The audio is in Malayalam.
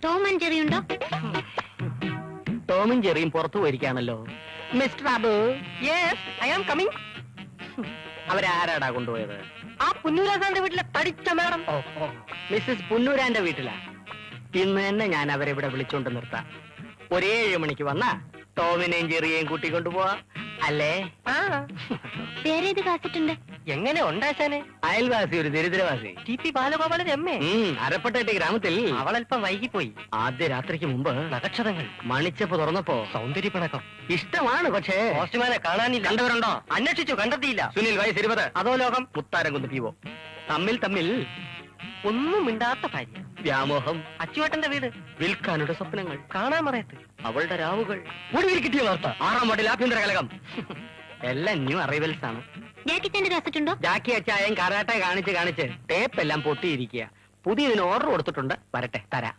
ടോം ആൻഡ് ജെറി ഉണ്ടോ? ടോമും ജെറിയും പുറത്തു പോയിരിക്കാണല്ലോ. Mister Abu. Yes, I am coming. അവരാരാടാ കൊണ്ടുപോയത്? ആ പുന്നൂരാസാന്റെ വീട്ടിലെ തടിച്ച മേഡം. മിസ്സസ് പുന്നൂരാന്റെ വീട്ടിലാ. ഇന്ന് തന്നെ ഞാൻ അവരെ ഇവിടെ വിളിച്ചോണ്ട് നിർത്താം. ഒരു 7 മണിക്ക് വന്നാ ടോമിനെയും ജെറിയെയും കൂട്ടിക്കൊണ്ടുപോവാ അല്ലേ? വേറെ ഏത് കാസറ്റുണ്ട്? എങ്ങനെ ഉണ്ടാശാനെ? അയൽവാസി, ഒരു ദരിദ്രവാസി. TP Balagopalan M A. അരപ്പട്ടേട്ടി ഗ്രാമത്തിൽ. അവളല്പം വൈകിപ്പോയി. ആദ്യ രാത്രിക്ക് മുമ്പ് നക്ഷത്രങ്ങൾ മണിച്ചപ്പ് തുറന്നപ്പോ സൗന്ദര്യപ്പിണക്കം. ഇഷ്ടമാണ്, പക്ഷേ പോസ്റ്റ്മാനെ കാണാനില്ല. കണ്ടവരുണ്ടോ? അന്വേഷിച്ചു, കണ്ടെത്തിയില്ല. സുനിൽ, വയസ്സ് 20. അതോ ലോകം? മുത്താരം കുന്ന് പീവോ. തമ്മിൽ ഒന്നും മിണ്ടാത്ത ഭാര്യ. വ്യാമോഹം. അച്ചുവേട്ടന്റെ വീട്. വിൽക്കാനുള്ള സ്വപ്നങ്ങൾ. കാണാൻ മറയത്ത് അവളുടെ രാവുകൾ. ഒടുവിൽ കിട്ടിയ വാർത്ത. 6-ാം വാർഡിൽ ആഭ്യന്തര കലകം. എല്ലാം ന്യൂ അറൈവൽസ് ആണ്. ജാക്കിച്ചാന്റെ കാസറ്റ് ഉണ്ടോ? ജാക്കി അച്ചായം കരാട്ടെ കാണിച്ച് ടേപ്പ് എല്ലാം പൊട്ടിയിരിക്കുക. പുതിയതിന് ഓർഡർ കൊടുത്തിട്ടുണ്ട്. വരട്ടെ, തരാം.